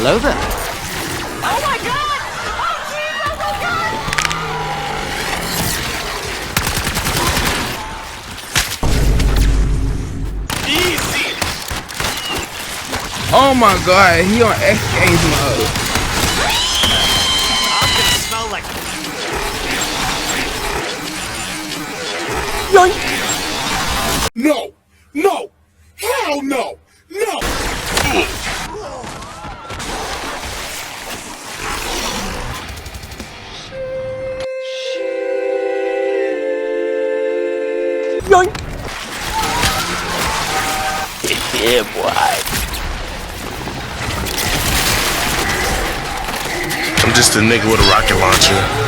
Hello there. Oh my god! Oh Jesus! Oh god! Easy! Oh my god, he on X Games mode. I'm gonna smell like... Yoink! No! No! Hell no! No! Yoink! Yeah, boy. I'm just a nigga with a rocket launcher.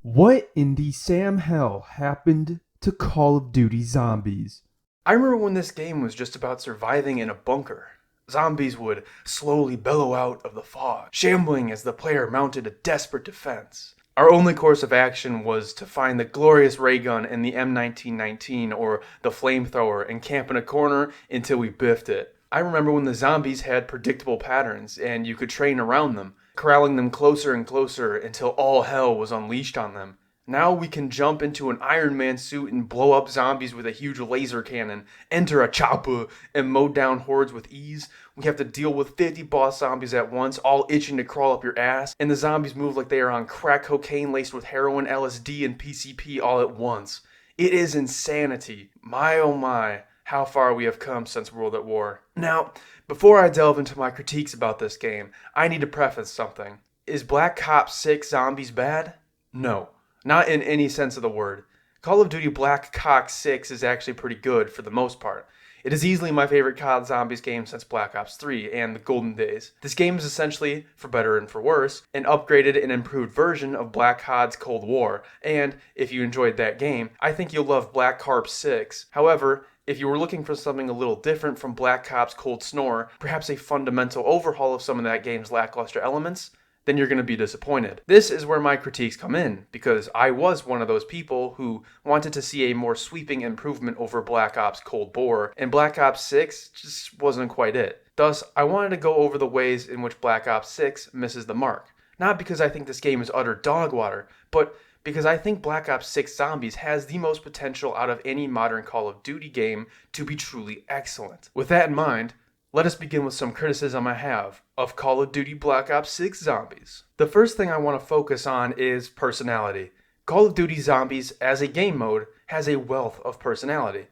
What in the Sam hell happened to Call of Duty Zombies? I remember when this game was just about surviving in a bunker. Zombies would slowly bellow out of the fog, shambling as the player mounted a desperate defense. Our only course of action was to find the glorious ray gun in the M1919 or the flamethrower and camp in a corner until we biffed it. I remember when the zombies had predictable patterns and you could train around them, corralling them closer and closer until all hell was unleashed on them. Now we can jump into an Iron Man suit and blow up zombies with a huge laser cannon, enter a chopper, and mow down hordes with ease. We have to deal with 50 boss zombies at once, all itching to crawl up your ass, and the zombies move like they are on crack cocaine laced with heroin, LSD, and PCP all at once. It is insanity. My oh my, how far we have come since World at War. Now, before I delve into my critiques about this game, I need to preface something. Is Black Ops 6 Zombies bad? No. Not in any sense of the word. Call of Duty Black Ops 6 is actually pretty good for the most part. It is easily my favorite COD Zombies game since Black Ops 3 and the golden days. This game is essentially, for better and for worse, an upgraded and improved version of Black Ops Cold War, and if you enjoyed that game, I think you'll love Black Ops 6. However, if you were looking for something a little different from Black Ops Cold Snore, perhaps a fundamental overhaul of some of that game's lackluster elements, then you're going to be disappointed. This is where my critiques come in, because I was one of those people who wanted to see a more sweeping improvement over Black Ops Cold War, and Black Ops 6 just wasn't quite it. Thus, I wanted to go over the ways in which Black Ops 6 misses the mark. Not because I think this game is utter dog water, but because I think Black Ops 6 Zombies has the most potential out of any modern Call of Duty game to be truly excellent. With that in mind, let us begin with some criticism I have of Call of Duty Black Ops 6 Zombies. The first thing I want to focus on is personality. Call of Duty Zombies, as a game mode, has a wealth of personality.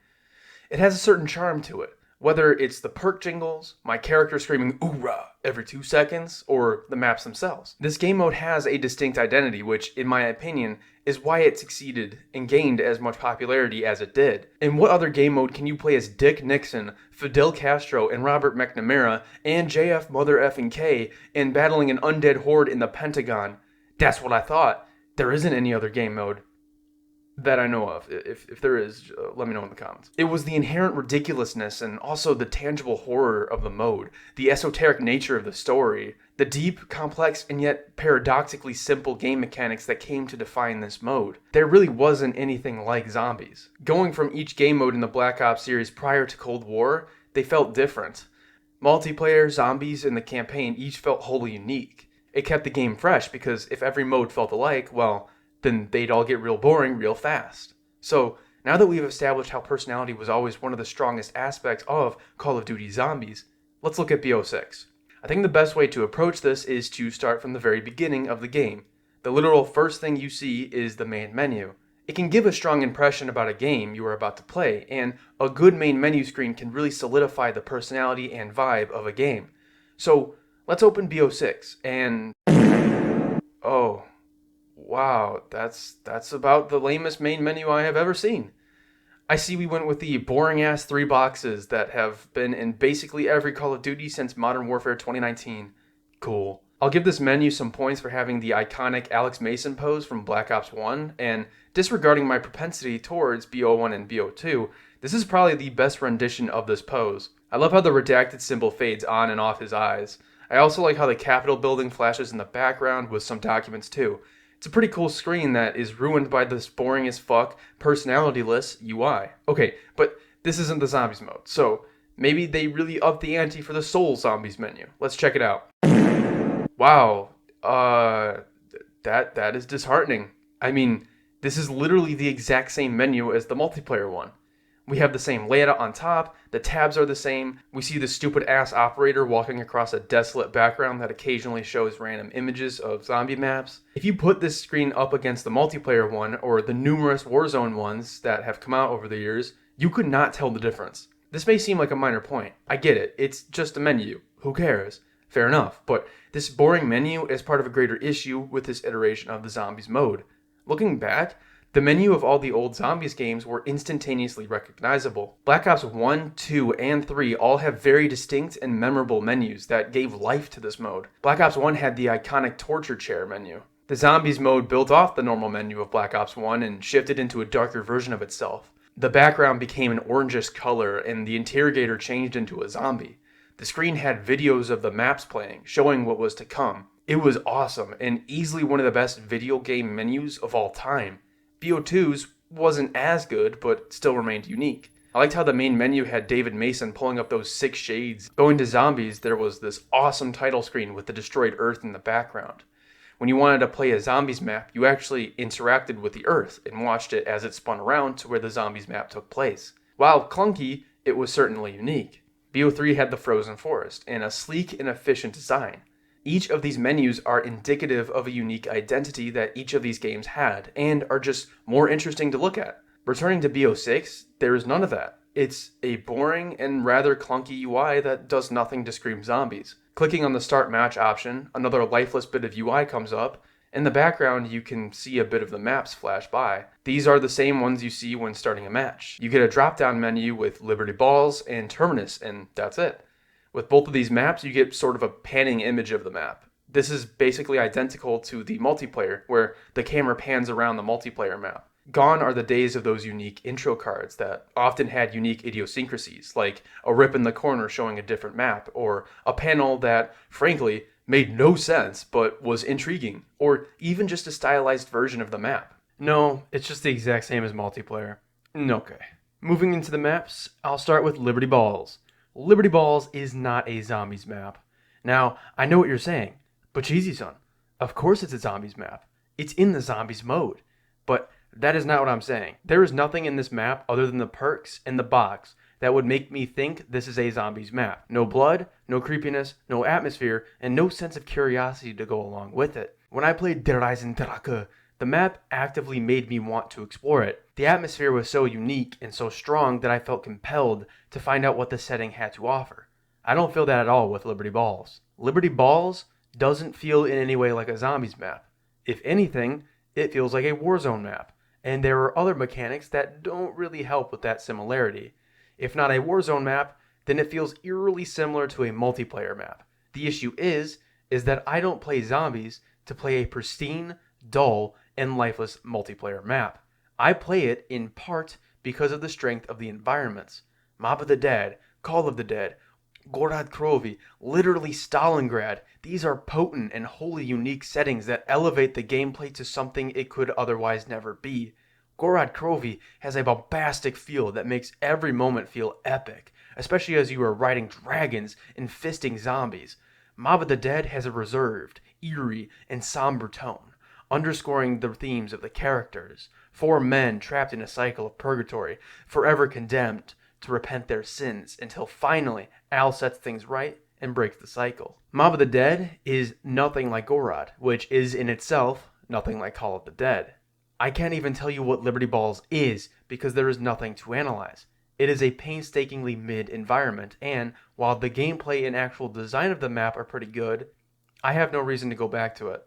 It has a certain charm to it, whether it's the perk jingles, my character screaming "Oorah" every 2 seconds, or the maps themselves. This game mode has a distinct identity, which, in my opinion, is why it succeeded and gained as much popularity as it did. In what other game mode can you play as Dick Nixon, Fidel Castro, and Robert McNamara, and JF Mother effing K, and battling an undead horde in the Pentagon? That's what I thought. There isn't any other game mode that I know of. If there is, let me know in the comments. It was the inherent ridiculousness and also the tangible horror of the mode, the esoteric nature of the story, the deep, complex, and yet paradoxically simple game mechanics that came to define this mode. There really wasn't anything like zombies. Going from each game mode in the Black Ops series prior to Cold War, they felt different. Multiplayer, zombies, and the campaign each felt wholly unique. It kept the game fresh because if every mode felt alike, well, then they'd all get real boring real fast. So, now that we've established how personality was always one of the strongest aspects of Call of Duty Zombies, let's look at BO6. I think the best way to approach this is to start from the very beginning of the game. The literal first thing you see is the main menu. It can give a strong impression about a game you are about to play, and a good main menu screen can really solidify the personality and vibe of a game. So, let's open BO6, and... oh... wow, that's about the lamest main menu I have ever seen. I see we went with the boring-ass 3 boxes that have been in basically every Call of Duty since Modern Warfare 2019. Cool. I'll give this menu some points for having the iconic Alex Mason pose from Black Ops 1, and disregarding my propensity towards BO1 and BO2, this is probably the best rendition of this pose. I love how the redacted symbol fades on and off his eyes. I also like how the Capitol building flashes in the background with some documents too. It's a pretty cool screen that is ruined by this boring as fuck, personality-less UI. Okay, but this isn't the zombies mode, so maybe they really upped the ante for the Soul Zombies menu. Let's check it out. Wow, that is disheartening. I mean, this is literally the exact same menu as the multiplayer one. We have the same layout on top, the tabs are the same, we see the stupid ass operator walking across a desolate background that occasionally shows random images of zombie maps. If you put this screen up against the multiplayer one, or the numerous Warzone ones that have come out over the years, you could not tell the difference. This may seem like a minor point. I get it, it's just a menu. Who cares? Fair enough, but this boring menu is part of a greater issue with this iteration of the zombies mode. Looking back, the menu of all the old Zombies games were instantaneously recognizable. Black Ops 1, 2, and 3 all have very distinct and memorable menus that gave life to this mode. Black Ops 1 had the iconic torture chair menu. The Zombies mode built off the normal menu of Black Ops 1 and shifted into a darker version of itself. The background became an orangish color and the interrogator changed into a zombie. The screen had videos of the maps playing, showing what was to come. It was awesome and easily one of the best video game menus of all time. BO2's wasn't as good, but still remained unique. I liked how the main menu had David Mason pulling up those 6 shades. Going to zombies, there was this awesome title screen with the destroyed Earth in the background. When you wanted to play a zombies map, you actually interacted with the Earth and watched it as it spun around to where the zombies map took place. While clunky, it was certainly unique. BO3 had the frozen forest and a sleek and efficient design. Each of these menus are indicative of a unique identity that each of these games had, and are just more interesting to look at. Returning to BO6, there is none of that. It's a boring and rather clunky UI that does nothing to scream zombies. Clicking on the start match option, another lifeless bit of UI comes up. In the background, you can see a bit of the maps flash by. These are the same ones you see when starting a match. You get a drop-down menu with Liberty Balls and Terminus, and that's it. With both of these maps, you get sort of a panning image of the map. This is basically identical to the multiplayer, where the camera pans around the multiplayer map. Gone are the days of those unique intro cards that often had unique idiosyncrasies, like a rip in the corner showing a different map, or a panel that, frankly, made no sense but was intriguing, or even just a stylized version of the map. No, it's just the exact same as multiplayer. Okay. Moving into the maps, I'll start with Liberty Balls. Liberty Balls is not a zombies map. Now, I know what you're saying, but Cheesy Son, of course it's a zombies map. It's in the zombies mode. But that is not what I'm saying. There is nothing in this map other than the perks and the box that would make me think this is a zombies map. No blood, no creepiness, no atmosphere, and no sense of curiosity to go along with it. When I played Der Reisendrache, the map actively made me want to explore it. The atmosphere was so unique and so strong that I felt compelled to find out what the setting had to offer. I don't feel that at all with Liberty Balls. Liberty Balls doesn't feel in any way like a zombies map. If anything, it feels like a Warzone map, and there are other mechanics that don't really help with that similarity. If not a Warzone map, then it feels eerily similar to a multiplayer map. The issue is that I don't play zombies to play a pristine, dull, and lifeless multiplayer map. I play it in part because of the strength of the environments. Mob of the Dead, Call of the Dead, Gorod Krovi, literally Stalingrad. These are potent and wholly unique settings that elevate the gameplay to something it could otherwise never be. Gorod Krovi has a bombastic feel that makes every moment feel epic, especially as you are riding dragons and fisting zombies. Mob of the Dead has a reserved, eerie, and somber tone, underscoring the themes of the characters. 4 men trapped in a cycle of purgatory, forever condemned to repent their sins until finally Al sets things right and breaks the cycle. Mob of the Dead is nothing like Gorod, which is in itself nothing like Call of the Dead. I can't even tell you what Liberty Balls is because there is nothing to analyze. It is a painstakingly mid environment, and while the gameplay and actual design of the map are pretty good, I have no reason to go back to it.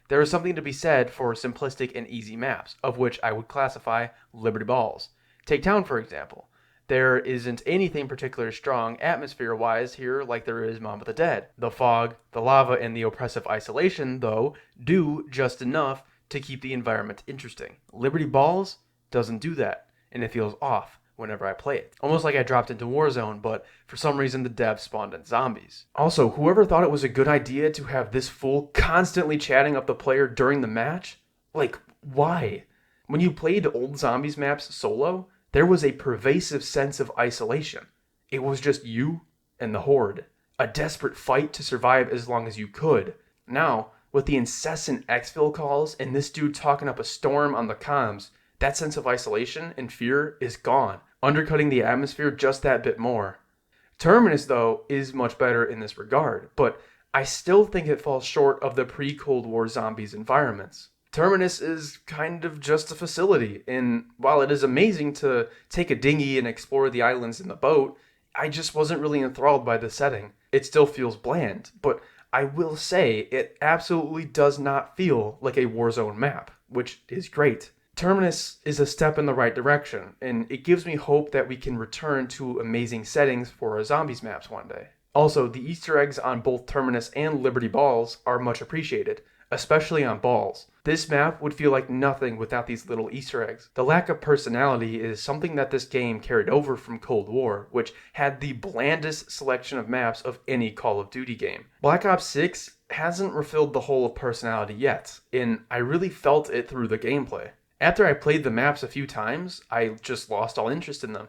There is something to be said for simplistic and easy maps, of which I would classify Liberty Balls. Take Town, for example. There isn't anything particularly strong atmosphere-wise here like there is Mom of the Dead. The fog, the lava, and the oppressive isolation, though, do just enough to keep the environment interesting. Liberty Balls doesn't do that, and it feels off whenever I play it. Almost like I dropped into Warzone, but for some reason the devs spawned in zombies. Also, whoever thought it was a good idea to have this fool constantly chatting up the player during the match? Like, why? When you played old zombies maps solo, there was a pervasive sense of isolation. It was just you and the horde. A desperate fight to survive as long as you could. Now, with the incessant exfil calls and this dude talking up a storm on the comms, that sense of isolation and fear is gone, undercutting the atmosphere just that bit more. Terminus, though, is much better in this regard, but I still think it falls short of the pre-Cold War zombies environments. Terminus is kind of just a facility, and while it is amazing to take a dinghy and explore the islands in the boat, I just wasn't really enthralled by the setting. It still feels bland, but I will say it absolutely does not feel like a Warzone map, which is great. Terminus is a step in the right direction, and it gives me hope that we can return to amazing settings for our zombies maps one day. Also, the Easter eggs on both Terminus and Liberty Balls are much appreciated, especially on Balls. This map would feel like nothing without these little Easter eggs. The lack of personality is something that this game carried over from Cold War, which had the blandest selection of maps of any Call of Duty game. Black Ops 6 hasn't refilled the hole of personality yet, and I really felt it through the gameplay. After I played the maps a few times, I just lost all interest in them.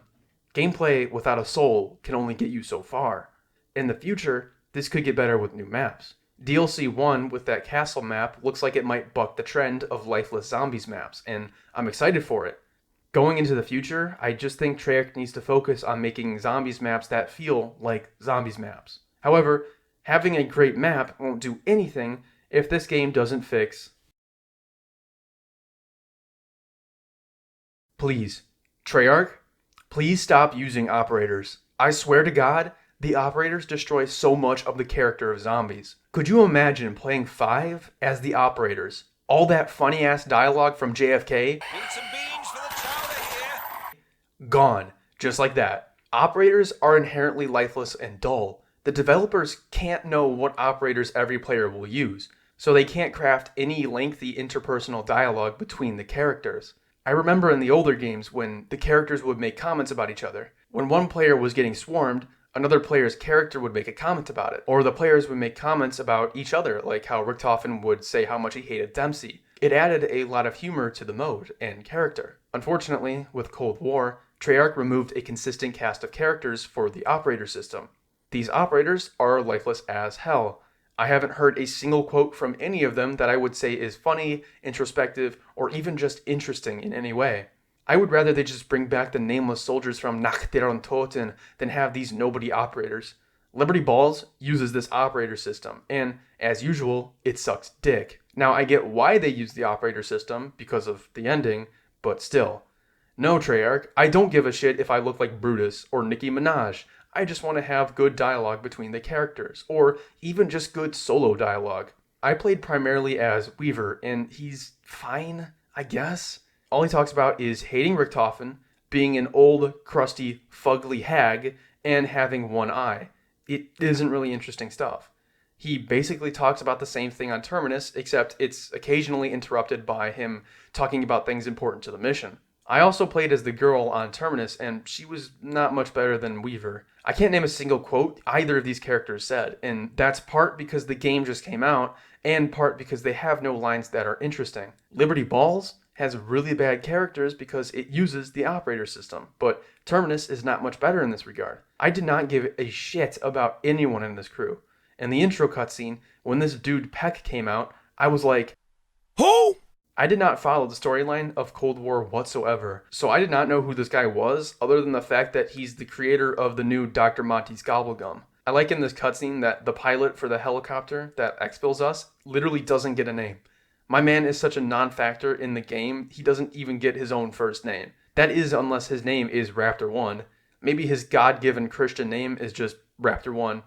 Gameplay without a soul can only get you so far. In the future, this could get better with new maps. DLC 1 with that castle map looks like it might buck the trend of Lifeless Zombies maps, and I'm excited for it. Going into the future, I just think Treyarch needs to focus on making zombies maps that feel like zombies maps. However, having a great map won't do anything if this game doesn't fix. Please, Treyarch, please stop using operators. I swear to God, the operators destroy so much of the character of zombies. Could you imagine playing 5 as the operators? All that funny-ass dialogue from JFK? Need some beans for the chowder here. Gone, just like that. Operators are inherently lifeless and dull. The developers can't know what operators every player will use, so they can't craft any lengthy interpersonal dialogue between the characters. I remember in the older games when the characters would make comments about each other. When one player was getting swarmed, another player's character would make a comment about it. Or the players would make comments about each other, like how Richtofen would say how much he hated Dempsey. It added a lot of humor to the mode and character. Unfortunately, with Cold War, Treyarch removed a consistent cast of characters for the operator system. These operators are lifeless as hell. I haven't heard a single quote from any of them that I would say is funny, introspective, or even just interesting in any way. I would rather they just bring back the nameless soldiers from Nacht der Untoten than have these nobody operators. Liberty Balls uses this operator system, and as usual, it sucks dick. Now, I get why they use the operator system, because of the ending, but still. No, Treyarch, I don't give a shit if I look like Brutus or Nicki Minaj. I just want to have good dialogue between the characters, or even just good solo dialogue. I played primarily as Weaver, and he's fine, I guess. All he talks about is hating Richtofen, being an old, crusty, fugly hag, and having one eye. It isn't really interesting stuff. He basically talks about the same thing on Terminus, except it's occasionally interrupted by him talking about things important to the mission. I also played as the girl on Terminus, and she was not much better than Weaver. I can't name a single quote either of these characters said, and that's part because the game just came out, and part because they have no lines that are interesting. Liberty Balls has really bad characters because it uses the operator system, but Terminus is not much better in this regard. I did not give a shit about anyone in this crew. In the intro cutscene, when this dude Peck came out, I was like, who? I did not follow the storyline of Cold War whatsoever, so I did not know who this guy was, other than the fact that he's the creator of the new Dr. Monty's Gobblegum. I like in this cutscene that the pilot for the helicopter that exfils us literally doesn't get a name. My man is such a non-factor in the game, he doesn't even get his own first name. That is unless his name is Raptor1. Maybe his God-given Christian name is just Raptor1.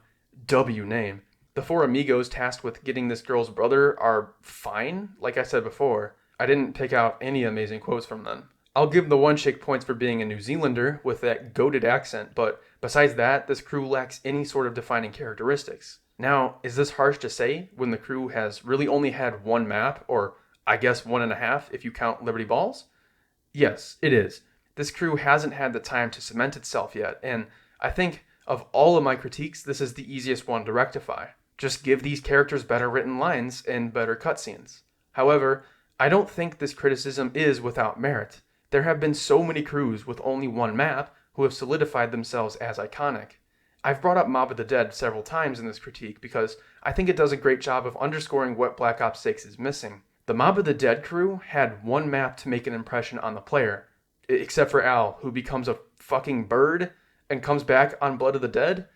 W name. The 4 amigos tasked with getting this girl's brother are fine, like I said before. I didn't pick out any amazing quotes from them. I'll give the one chick points for being a New Zealander with that goated accent, but besides that, this crew lacks any sort of defining characteristics. Now, is this harsh to say when the crew has really only had one map, or I guess 1.5 if you count Liberty Balls? Yes, it is. This crew hasn't had the time to cement itself yet, and I think of all of my critiques, this is the easiest one to rectify. Just give these characters better written lines and better cutscenes. However, I don't think this criticism is without merit. There have been so many crews with only one map who have solidified themselves as iconic. I've brought up Mob of the Dead several times in this critique because I think it does a great job of underscoring what Black Ops 6 is missing. The Mob of the Dead crew had one map to make an impression on the player, except for Al, who becomes a fucking bird and comes back on Blood of the Dead.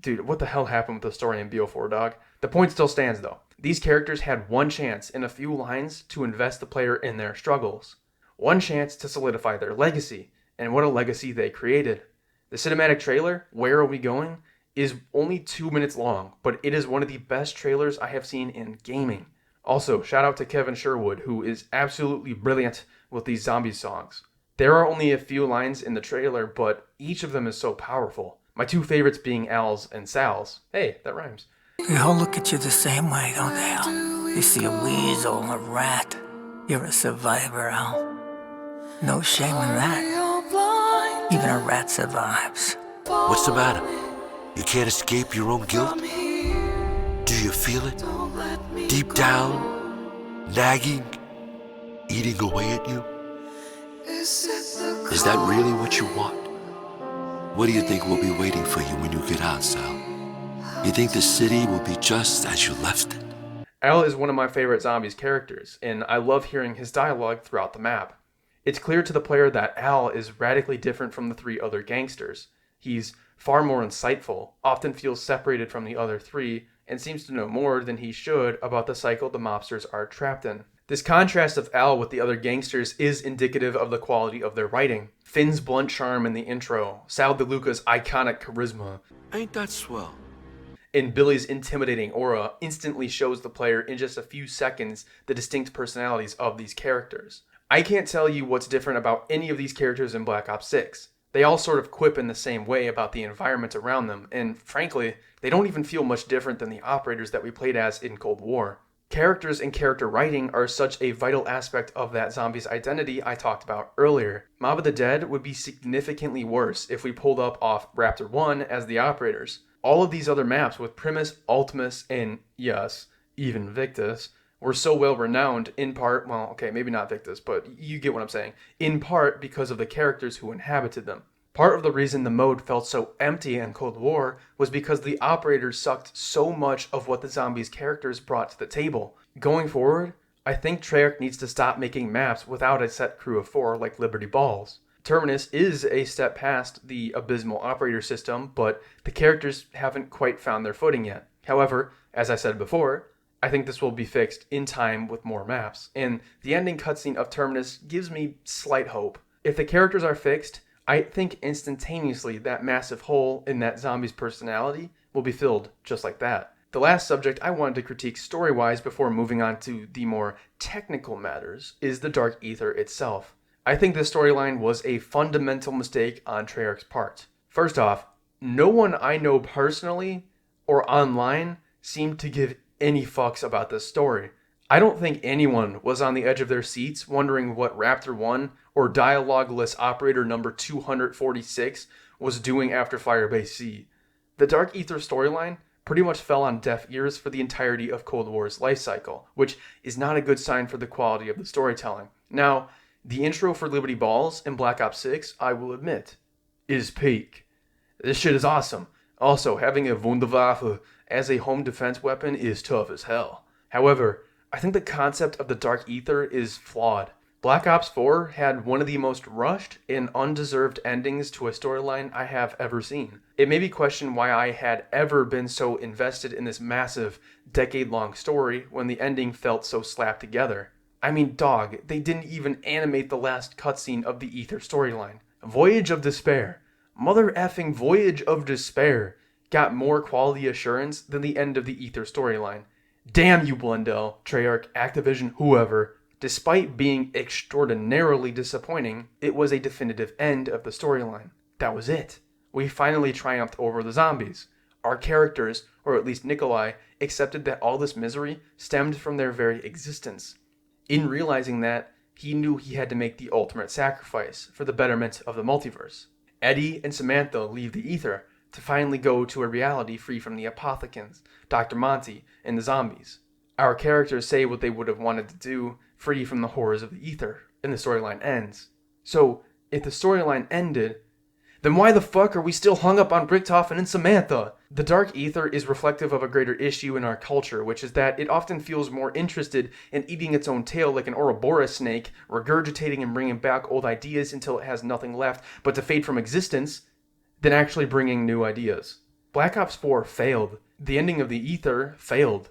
Dude, what the hell happened with the story in BO4, dog? The point still stands, though. These characters had one chance in a few lines to invest the player in their struggles. One chance to solidify their legacy, and what a legacy they created. The cinematic trailer, Where Are We Going?, is only 2 minutes long, but it is one of the best trailers I have seen in gaming. Also, shout out to Kevin Sherwood, who is absolutely brilliant with these zombie songs. There are only a few lines in the trailer, but each of them is so powerful. My two favorites being Al's and Sal's. Hey, that rhymes. They all look at you the same way, don't they, Al? They see a weasel, a rat. You're a survivor, Al. No shame in that. Even a rat survives. What's the matter? You can't escape your own guilt? Do you feel it? Deep down? Nagging? Eating away at you? Is that really what you want? What do you think will be waiting for you when you get out, Sal? You think the city will be just as you left it? Al is one of my favorite Zombies characters, and I love hearing his dialogue throughout the map. It's clear to the player that Al is radically different from the three other gangsters. He's far more insightful, often feels separated from the other three, and seems to know more than he should about the cycle the mobsters are trapped in. This contrast of Al with the other gangsters is indicative of the quality of their writing. Finn's blunt charm in the intro, Sal DeLuca's iconic charisma, Ain't that swell? and Billy's intimidating aura instantly shows the player in just a few seconds the distinct personalities of these characters. I can't tell you what's different about any of these characters in Black Ops 6. They all sort of quip in the same way about the environment around them, and frankly, they don't even feel much different than the operators that we played as in Cold War. Characters and character writing are such a vital aspect of that zombie's identity I talked about earlier. Mob of the Dead would be significantly worse if we pulled up off Raptor 1 as the operators. All of these other maps with Primus, Ultimus, and yes, even Victus, were so well renowned in part, well, okay, maybe not Victus, but you get what I'm saying, in part because of the characters who inhabited them. Part of the reason the mode felt so empty in Cold War was because the operators sucked so much of what the zombies' characters brought to the table. Going forward, I think Treyarch needs to stop making maps without a set crew of 4 like Liberty Balls. Terminus is a step past the abysmal operator system, but the characters haven't quite found their footing yet. However, as I said before, I think this will be fixed in time with more maps, and the ending cutscene of Terminus gives me slight hope. If the characters are fixed, I think instantaneously that massive hole in that zombie's personality will be filled just like that. The last subject I wanted to critique story-wise before moving on to the more technical matters is the Dark Ether itself. I think this storyline was a fundamental mistake on Treyarch's part. First off, no one I know personally or online seemed to give any fucks about this story. I don't think anyone was on the edge of their seats wondering what Raptor 1 or dialogueless operator number 246 was doing after Firebase C. The Dark Ether storyline pretty much fell on deaf ears for the entirety of Cold War's life cycle, which is not a good sign for the quality of the storytelling. Now, the intro for Liberty Balls in Black Ops 6, I will admit, is peak. This shit is awesome. Also, having a Wunderwaffe as a home defense weapon is tough as hell. However, I think the concept of the Dark Ether is flawed. Black Ops 4 had one of the most rushed and undeserved endings to a storyline I have ever seen. It made me question why I had ever been so invested in this massive, decade-long story when the ending felt so slapped together. I mean, dog, they didn't even animate the last cutscene of the Ether storyline. Voyage of Despair. Mother effing Voyage of Despair got more quality assurance than the end of the Ether storyline. Damn you, Blundell, Treyarch, Activision, whoever. Despite being extraordinarily disappointing, it was a definitive end of the storyline. That was it. We finally triumphed over the zombies. Our characters, or at least Nikolai, accepted that all this misery stemmed from their very existence. In realizing that, he knew he had to make the ultimate sacrifice for the betterment of the multiverse. Eddie and Samantha leave the ether to finally go to a reality free from the apothecans, Dr. Monty, and the zombies. Our characters say what they would have wanted to do, free from the horrors of the ether, and the storyline ends. So, if the storyline ended, then why the fuck are we still hung up on Richtofen and Samantha? The dark ether is reflective of a greater issue in our culture, which is that it often feels more interested in eating its own tail like an Ouroboros snake, regurgitating and bringing back old ideas until it has nothing left but to fade from existence, than actually bringing new ideas. Black Ops 4 failed. The ending of the ether failed.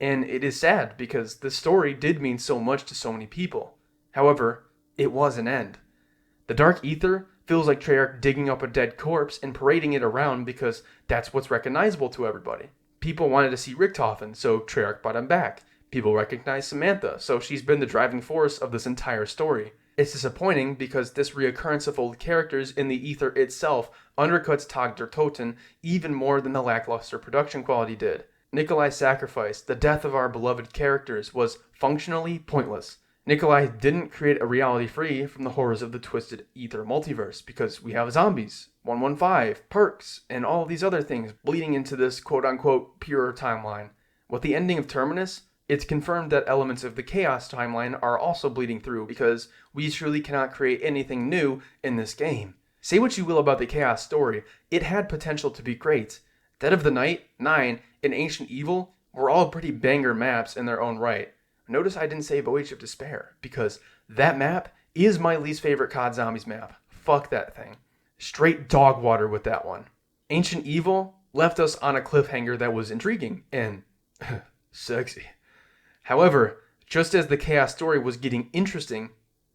And it is sad because the story did mean so much to so many people. However, it was an end. The dark ether feels like Treyarch digging up a dead corpse and parading it around because that's what's recognizable to everybody. People wanted to see Richtofen, so Treyarch brought him back. People recognize Samantha, so she's been the driving force of this entire story. It's disappointing because this reoccurrence of old characters in the ether itself undercuts Tag der Toten even more than the lackluster production quality did. Nikolai's sacrifice, the death of our beloved characters, was functionally pointless. Nikolai didn't create a reality free from the horrors of the twisted ether multiverse because we have zombies, 115, perks, and all these other things bleeding into this quote-unquote pure timeline. With the ending of Terminus, it's confirmed that elements of the Chaos timeline are also bleeding through because we truly cannot create anything new in this game. Say what you will about the Chaos story, it had potential to be great. Dead of the Night, 9, and Ancient Evil were all pretty banger maps in their own right. Notice I didn't say Voyage of Despair, because that map is my least favorite COD Zombies map. Fuck that thing. Straight dog water with that one. Ancient Evil left us on a cliffhanger that was intriguing and sexy. However, just as the Chaos story was getting interesting,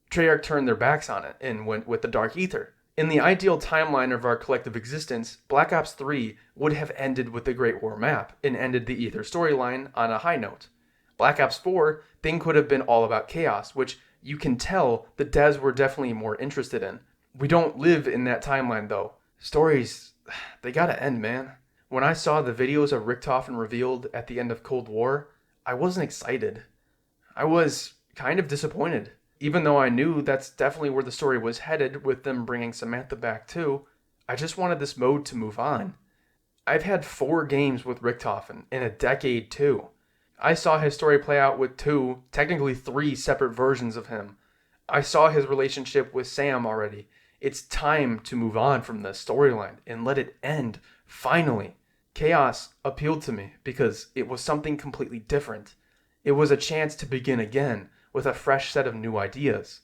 Treyarch turned their backs on it and went with the Dark Ether. In the ideal timeline of our collective existence, Black Ops 3 would have ended with the Great War map and ended the Ether storyline on a high note. Black Ops 4 then could have been all about Chaos, which you can tell the devs were definitely more interested in. We don't live in that timeline though. Stories, they gotta end, man. When I saw the videos of Richtofen revealed at the end of Cold War, I wasn't excited. I was kind of disappointed. Even though I knew that's definitely where the story was headed with them bringing Samantha back too, I just wanted this mode to move on. I've had 4 games with Richtofen in a decade too. I saw his story play out with 2, technically 3 separate versions of him. I saw his relationship with Sam already. It's time to move on from the storyline and let it end, finally. Chaos appealed to me because it was something completely different. It was a chance to begin again with a fresh set of new ideas.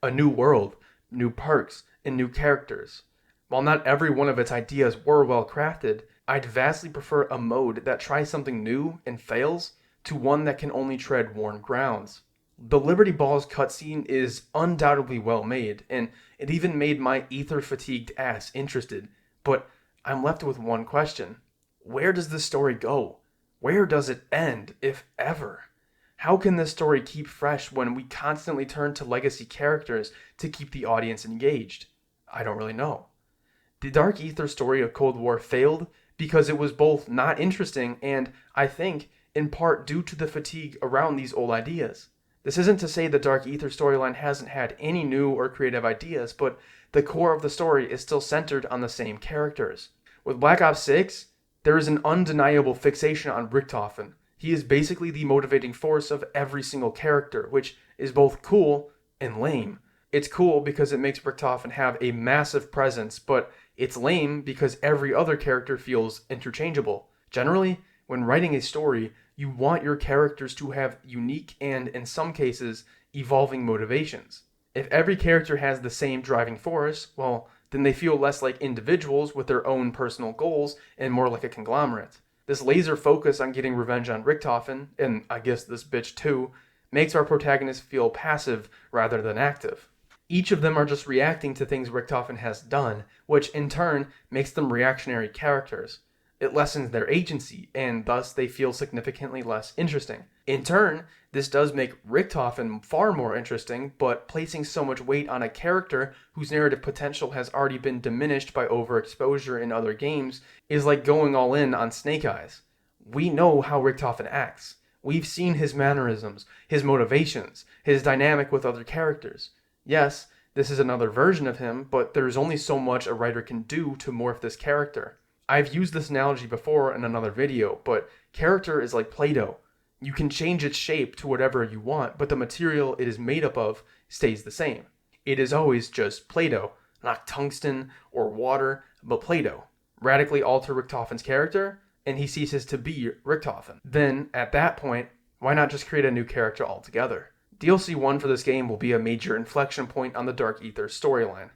A new world, new perks, and new characters. While not every one of its ideas were well crafted, I'd vastly prefer a mode that tries something new and fails to one that can only tread worn grounds. The Liberty Balls cutscene is undoubtedly well made, and it even made my ether-fatigued ass interested, but I'm left with one question. Where does this story go? Where does it end, if ever? How can this story keep fresh when we constantly turn to legacy characters to keep the audience engaged? I don't really know. The Dark Ether story of Cold War failed because it was both not interesting and, I think, in part due to the fatigue around these old ideas. This isn't to say the Dark Ether storyline hasn't had any new or creative ideas, but the core of the story is still centered on the same characters. With Black Ops 6, there is an undeniable fixation on Richtofen. He is basically the motivating force of every single character, which is both cool and lame. It's cool because it makes Richtofen have a massive presence, but it's lame because every other character feels interchangeable. Generally, when writing a story, you want your characters to have unique and, in some cases, evolving motivations. If every character has the same driving force, well, then they feel less like individuals with their own personal goals and more like a conglomerate. This laser focus on getting revenge on Richtofen, and I guess this bitch too, makes our protagonists feel passive rather than active. Each of them are just reacting to things Richtofen has done, which in turn makes them reactionary characters. It lessens their agency, and thus they feel significantly less interesting. In turn, This does make Richtofen far more interesting, but placing so much weight on a character whose narrative potential has already been diminished by overexposure in other games is like going all in on Snake Eyes. We know how Richtofen acts. We've seen his mannerisms, his motivations, his dynamic with other characters. Yes, this is another version of him, but there's only so much a writer can do to morph this character. I've used this analogy before in another video, but character is like Play-Doh. You can change its shape to whatever you want, but the material it is made up of stays the same. It is always just Play-Doh, not tungsten or water, but Play-Doh. Radically alter Richtofen's character, and he ceases to be Richtofen. Then, at that point, why not just create a new character altogether? DLC 1 for this game will be a major inflection point on the Dark Aether storyline.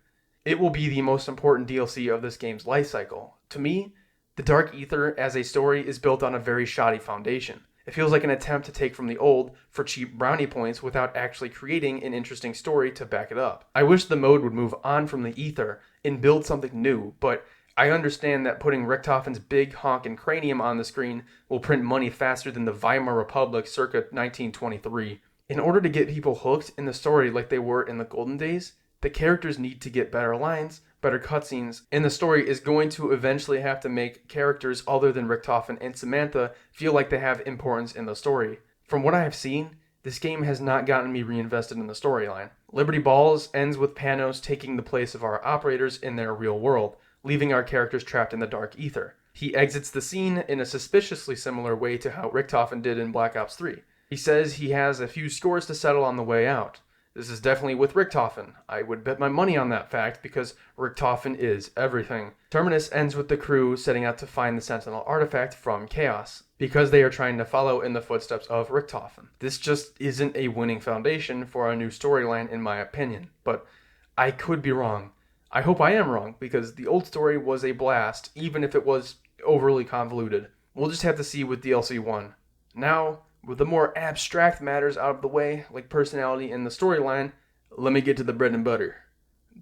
It will be the most important DLC of this game's lifecycle. To me, the Dark Aether as a story is built on a very shoddy foundation. It feels like an attempt to take from the old for cheap brownie points without actually creating an interesting story to back it up. I wish the mode would move on from the Aether and build something new, but I understand that putting Richtofen's big honkin' cranium on the screen will print money faster than the Weimar Republic circa 1923. In order to get people hooked in the story like they were in the golden days, the characters need to get better lines, better cutscenes, and the story is going to eventually have to make characters other than Richtofen and Samantha feel like they have importance in the story. From what I have seen, this game has not gotten me reinvested in the storyline. Liberty Balls ends with Panos taking the place of our operators in their real world, leaving our characters trapped in the Dark Aether. He exits the scene in a suspiciously similar way to how Richtofen did in Black Ops 3. He says he has a few scores to settle on the way out. This is definitely with Richtofen. I would bet my money on that fact because Richtofen is everything. Terminus ends with the crew setting out to find the Sentinel artifact from Chaos because they are trying to follow in the footsteps of Richtofen. This just isn't a winning foundation for a new storyline in my opinion, but I could be wrong. I hope I am wrong because the old story was a blast even if it was overly convoluted. We'll just have to see with DLC 1. Now, with the more abstract matters out of the way, like personality and the storyline, let me get to the bread and butter,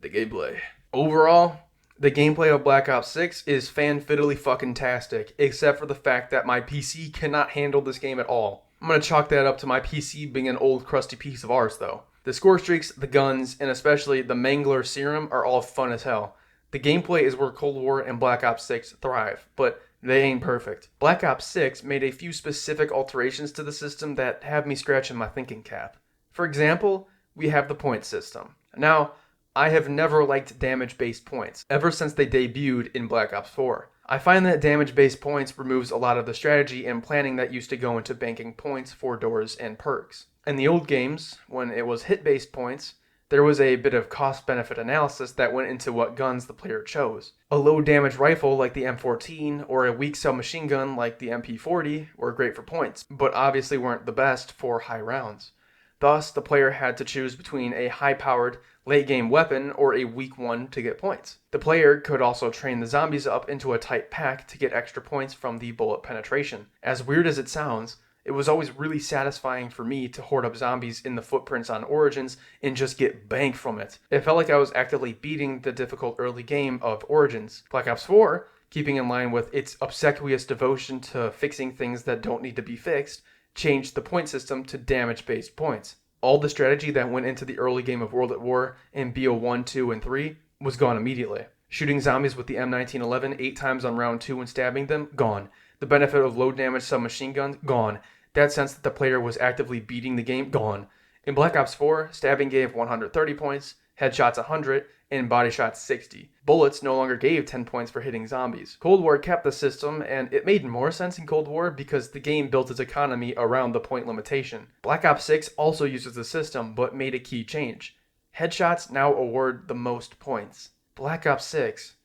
the gameplay. Overall, the gameplay of Black Ops 6 is fan-fiddly fucking-tastic, except for the fact that my PC cannot handle this game at all. I'm gonna chalk that up to my PC being an old crusty piece of arse though. The score streaks, the guns, and especially the Mangler Serum are all fun as hell. The gameplay is where Cold War and Black Ops 6 thrive, but they ain't perfect. Black Ops 6 made a few specific alterations to the system that have me scratching my thinking cap. For example, we have the point system. Now, I have never liked damage-based points, ever since they debuted in Black Ops 4. I find that damage-based points removes a lot of the strategy and planning that used to go into banking points for doors and perks. In the old games, when it was hit-based points, there was a bit of cost-benefit analysis that went into what guns the player chose. A low-damage rifle like the M14 or a weak submachine gun like the MP40 were great for points, but obviously weren't the best for high rounds. Thus, the player had to choose between a high-powered, late-game weapon or a weak one to get points. The player could also train the zombies up into a tight pack to get extra points from the bullet penetration. As weird as it sounds, it was always really satisfying for me to hoard up zombies in the footprints on Origins and just get bank from it. It felt like I was actively beating the difficult early game of Origins. Black Ops 4, keeping in line with its obsequious devotion to fixing things that don't need to be fixed, changed the point system to damage-based points. All the strategy that went into the early game of World at War in BO1, 2, and 3 was gone immediately. Shooting zombies with the M1911 8 times on round 2 and stabbing them, gone. The benefit of low damage submachine guns, gone. That sense that the player was actively beating the game, gone. In Black Ops 4, stabbing gave 130 points, headshots 100, and body shots 60. Bullets no longer gave 10 points for hitting zombies. Cold War kept the system, and it made more sense in Cold War because the game built its economy around the point limitation. Black Ops 6 also uses the system, but made a key change. Headshots now award the most points. Black Ops 6.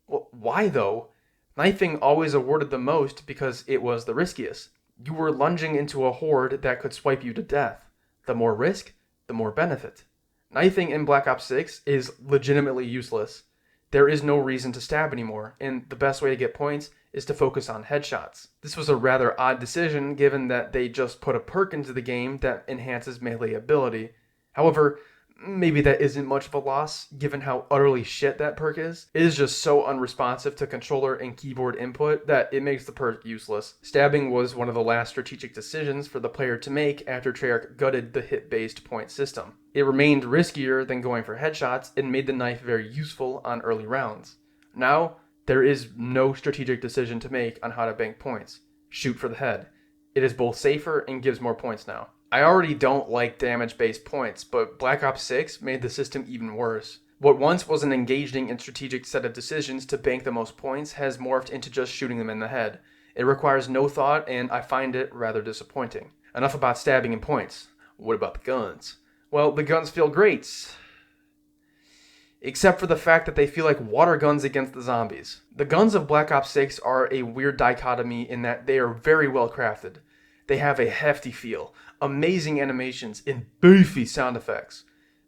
Why though? Knifing always awarded the most because it was the riskiest. You were lunging into a horde that could swipe you to death. The more risk, the more benefit. Knifing in Black Ops 6 is legitimately useless. There is no reason to stab anymore, and the best way to get points is to focus on headshots. This was a rather odd decision given that they just put a perk into the game that enhances melee ability. However, maybe that isn't much of a loss, given how utterly shit that perk is. It is just so unresponsive to controller and keyboard input that it makes the perk useless. Stabbing was one of the last strategic decisions for the player to make after Treyarch gutted the hit-based point system. It remained riskier than going for headshots and made the knife very useful on early rounds. Now, there is no strategic decision to make on how to bank points. Shoot for the head. It is both safer and gives more points now. I already don't like damage-based points, but Black Ops 6 made the system even worse. What once was an engaging and strategic set of decisions to bank the most points has morphed into just shooting them in the head. It requires no thought, and I find it rather disappointing. Enough about stabbing and points. What about the guns? Well, the guns feel great. Except for the fact that they feel like water guns against the zombies. The guns of Black Ops 6 are a weird dichotomy in that they are very well crafted. They have a hefty feel, amazing animations, and beefy sound effects.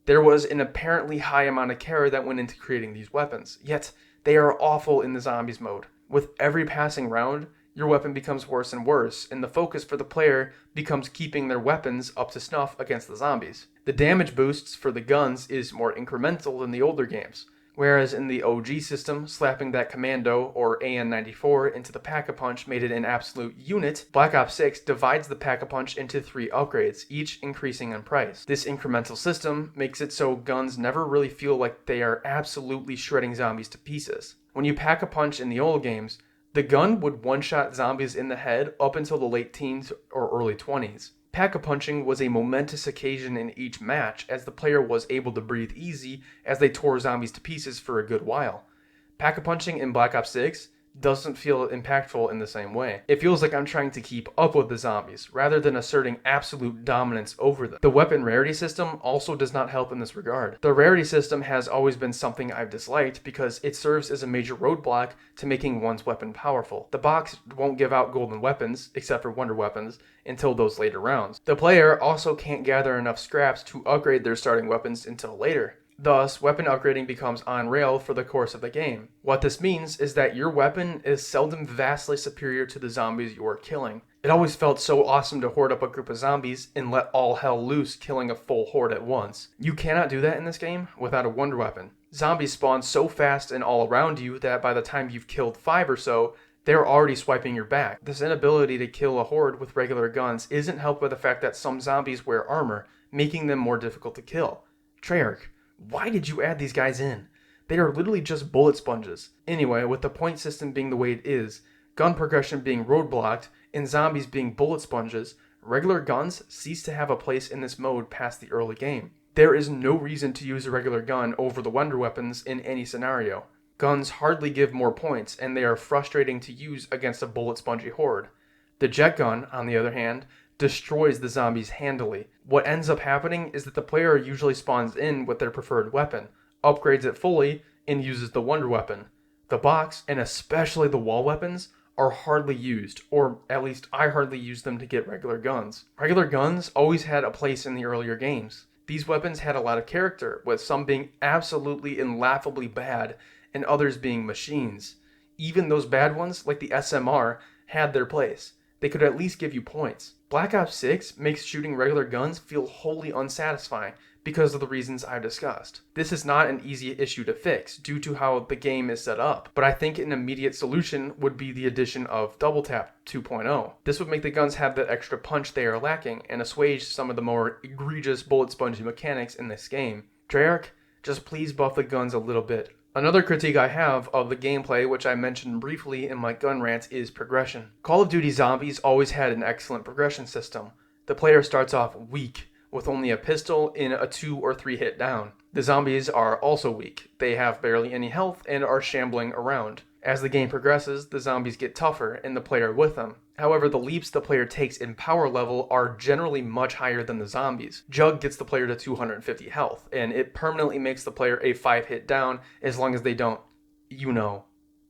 There was an apparently high amount of care that went into creating these weapons, yet they are awful in the zombies mode. With every passing round, your weapon becomes worse and worse, and the focus for the player becomes keeping their weapons up to snuff against the zombies. The damage boosts for the guns is more incremental than the older games, whereas in the OG system, slapping that Commando or AN-94 into the Pack-a-Punch made it an absolute unit. Black Ops 6 divides the Pack-a-Punch into 3 upgrades, each increasing in price. This incremental system makes it so guns never really feel like they are absolutely shredding zombies to pieces. When you Pack-a-Punch in the old games, the gun would one-shot zombies in the head up until the late teens or early 20s. Pack-a-punching was a momentous occasion in each match, as the player was able to breathe easy as they tore zombies to pieces for a good while. Pack-a-punching in Black Ops 6 doesn't feel impactful in the same way. It feels like I'm trying to keep up with the zombies, rather than asserting absolute dominance over them. The weapon rarity system also does not help in this regard. The rarity system has always been something I've disliked because it serves as a major roadblock to making one's weapon powerful. The box won't give out golden weapons, except for wonder weapons, until those later rounds. The player also can't gather enough scraps to upgrade their starting weapons until later. Thus, weapon upgrading becomes on rail for the course of the game. What this means is that your weapon is seldom vastly superior to the zombies you are killing. It always felt so awesome to horde up a group of zombies and let all hell loose, killing a full horde at once. You cannot do that in this game without a wonder weapon. Zombies spawn so fast and all around you that by the time you've killed 5 or so, they're already swiping your back. This inability to kill a horde with regular guns isn't helped by the fact that some zombies wear armor, making them more difficult to kill. Treyarch, why did you add these guys in? They are literally just bullet sponges. Anyway, with the point system being the way it is, gun progression being roadblocked, and zombies being bullet sponges, regular guns cease to have a place in this mode past the early game. There is no reason to use a regular gun over the wonder weapons in any scenario. Guns hardly give more points, and they are frustrating to use against a bullet spongy horde. The jet gun, on the other hand, destroys the zombies handily. What ends up happening is that the player usually spawns in with their preferred weapon, upgrades it fully, and uses the wonder weapon. The box, and especially the wall weapons, are hardly used, or at least I hardly use them to get regular guns. Regular guns always had a place in the earlier games. These weapons had a lot of character, with some being absolutely and laughably bad, and others being machines. Even those bad ones, like the SMR, had their place. They could at least give you points. Black Ops 6 makes shooting regular guns feel wholly unsatisfying because of the reasons I've discussed. This is not an easy issue to fix due to how the game is set up, but I think an immediate solution would be the addition of Double Tap 2.0. This would make the guns have that extra punch they are lacking and assuage some of the more egregious bullet spongy mechanics in this game. Treyarch, just please buff the guns a little bit. Another critique I have of the gameplay, which I mentioned briefly in my gun rants, is progression. Call of Duty Zombies always had an excellent progression system. The player starts off weak, with only a pistol in a 2 or 3 hit down. The zombies are also weak. They have barely any health and are shambling around. As the game progresses, the zombies get tougher and the player with them. However, the leaps the player takes in power level are generally much higher than the zombies. Jug gets the player to 250 health, and it permanently makes the player a 5-hit down as long as they don't,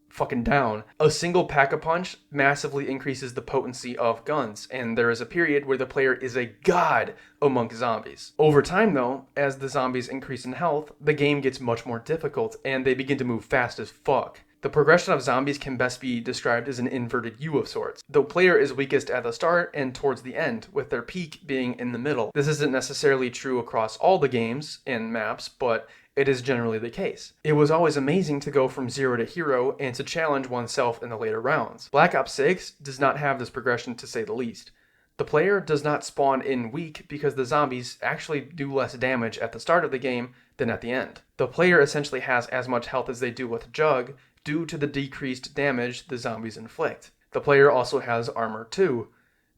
fucking down. A single pack-a-punch massively increases the potency of guns, and there is a period where the player is a god amongst zombies. Over time though, as the zombies increase in health, the game gets much more difficult, and they begin to move fast as fuck. The progression of zombies can best be described as an inverted U of sorts. The player is weakest at the start and towards the end, with their peak being in the middle. This isn't necessarily true across all the games and maps, but it is generally the case. It was always amazing to go from zero to hero and to challenge oneself in the later rounds. Black Ops 6 does not have this progression, to say the least. The player does not spawn in weak because the zombies actually do less damage at the start of the game than at the end. The player essentially has as much health as they do with Jug due to the decreased damage the zombies inflict. The player also has armor too.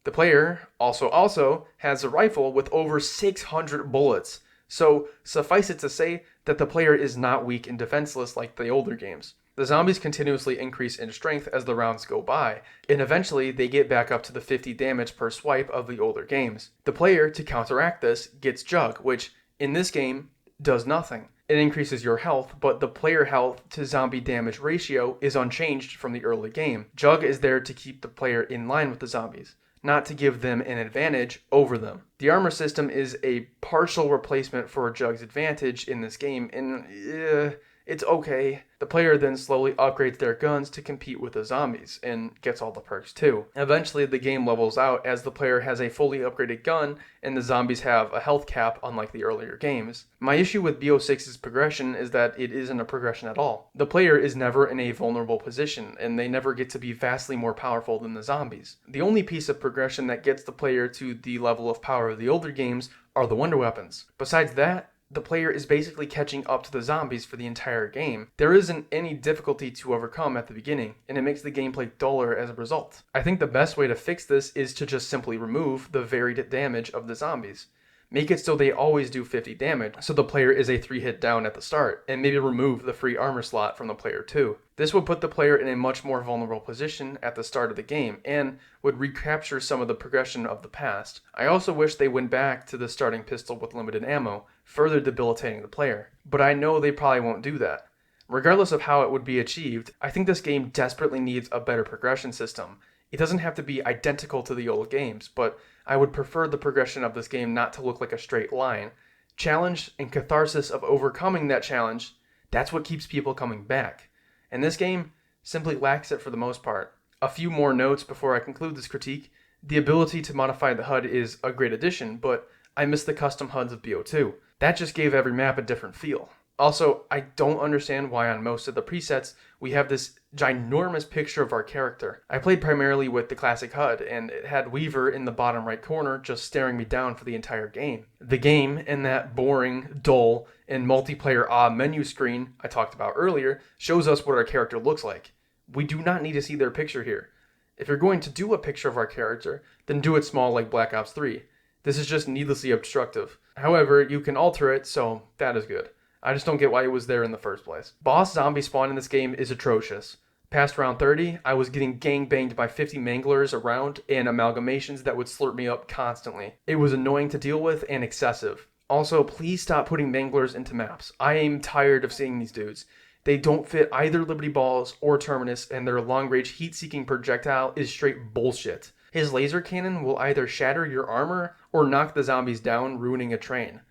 The player also has a rifle with over 600 bullets. So suffice it to say that the player is not weak and defenseless like the older games. The zombies continuously increase in strength as the rounds go by, and eventually they get back up to the 50 damage per swipe of the older games. The player, to counteract this, gets Jug, which, in this game, does nothing. It increases your health, but the player health to zombie damage ratio is unchanged from the early game. Jug is there to keep the player in line with the zombies, not to give them an advantage over them. The armor system is a partial replacement for Jug's advantage in this game, and it's okay. The player then slowly upgrades their guns to compete with the zombies, and gets all the perks too. Eventually, the game levels out as the player has a fully upgraded gun, and the zombies have a health cap unlike the earlier games. My issue with BO6's progression is that it isn't a progression at all. The player is never in a vulnerable position, and they never get to be vastly more powerful than the zombies. The only piece of progression that gets the player to the level of power of the older games are the wonder weapons. Besides that, the player is basically catching up to the zombies for the entire game. There isn't any difficulty to overcome at the beginning, and it makes the gameplay duller as a result. I think the best way to fix this is to just simply remove the varied damage of the zombies. Make it so they always do 50 damage, so the player is a 3-hit down at the start, and maybe remove the free armor slot from the player too. This would put the player in a much more vulnerable position at the start of the game, and would recapture some of the progression of the past. I also wish they went back to the starting pistol with limited ammo, further debilitating the player. But I know they probably won't do that. Regardless of how it would be achieved, I think this game desperately needs a better progression system. It doesn't have to be identical to the old games, but I would prefer the progression of this game not to look like a straight line. Challenge and catharsis of overcoming that challenge, that's what keeps people coming back. And this game simply lacks it for the most part. A few more notes before I conclude this critique. The ability to modify the HUD is a great addition, but I miss the custom HUDs of BO2. That just gave every map a different feel. Also, I don't understand why on most of the presets we have this ginormous picture of our character. I played primarily with the classic HUD, and it had Weaver in the bottom right corner just staring me down for the entire game. The game, and that boring, dull, and multiplayer menu screen I talked about earlier, shows us what our character looks like. We do not need to see their picture here. If you're going to do a picture of our character, then do it small like Black Ops 3. This is just needlessly obstructive. However, you can alter it, so that is good. I just don't get why it was there in the first place. Boss zombie spawn in this game is atrocious. Past round 30, I was getting gangbanged by 50 manglers around and amalgamations that would slurp me up constantly. It was annoying to deal with and excessive. Also, please stop putting manglers into maps. I am tired of seeing these dudes. They don't fit either Liberty Balls or Terminus, and their long-range heat-seeking projectile is straight bullshit. His laser cannon will either shatter your armor or knock the zombies down, ruining a train.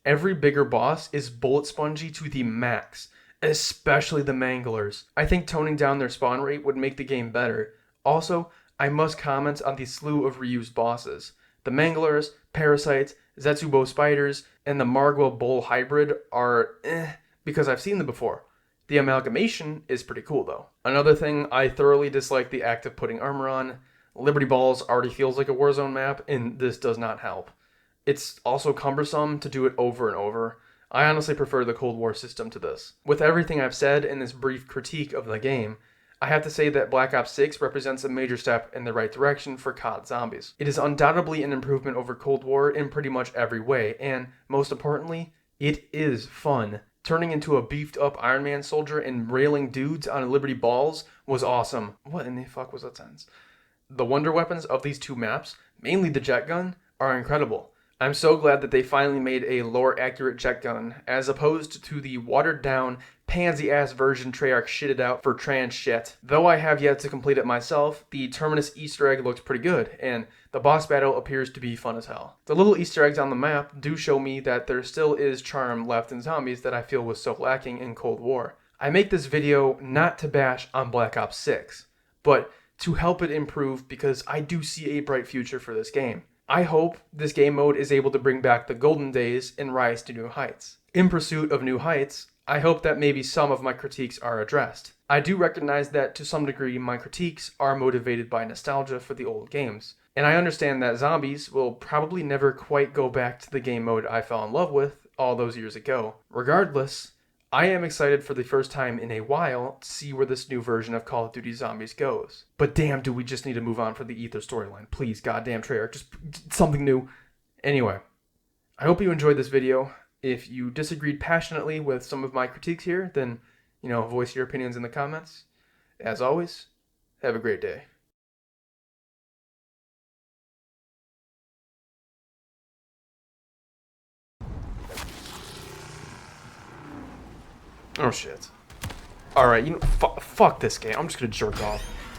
Every bigger boss is bullet spongy to the max, especially the manglers. I think toning down their spawn rate would make the game better. Also, I must comment on the slew of reused bosses. The manglers, parasites, Zetsubo spiders, and the Margwa bull hybrid are because I've seen them before. The amalgamation is pretty cool though. Another thing, I thoroughly dislike the act of putting armor on. Liberty Balls already feels like a Warzone map, and this does not help. It's also cumbersome to do it over and over. I honestly prefer the Cold War system to this. With everything I've said in this brief critique of the game, I have to say that Black Ops 6 represents a major step in the right direction for COD zombies. It is undoubtedly an improvement over Cold War in pretty much every way, and most importantly, it is fun. Turning into a beefed up Iron Man soldier and railing dudes on Liberty Balls was awesome. What in the fuck was that sentence? The wonder weapons of these two maps, mainly the jet gun, are incredible. I'm so glad that they finally made a lore accurate jet gun, as opposed to the watered down, pansy ass version Treyarch shitted out for trans shit. Though I have yet to complete it myself, the Terminus Easter egg looks pretty good, and the boss battle appears to be fun as hell. The little Easter eggs on the map do show me that there still is charm left in zombies that I feel was so lacking in Cold War. I make this video not to bash on Black Ops 6, but to help it improve because I do see a bright future for this game. I hope this game mode is able to bring back the golden days and rise to new heights. In pursuit of new heights, I hope that maybe some of my critiques are addressed. I do recognize that to some degree my critiques are motivated by nostalgia for the old games, and I understand that Zombies will probably never quite go back to the game mode I fell in love with all those years ago. Regardless, I am excited for the first time in a while to see where this new version of Call of Duty Zombies goes. But damn, do we just need to move on for the Ether storyline. Please, goddamn Treyarch, just something new. Anyway, I hope you enjoyed this video. If you disagreed passionately with some of my critiques here, then, voice your opinions in the comments. As always, have a great day. Oh shit. Alright, fuck this game. I'm just gonna jerk off.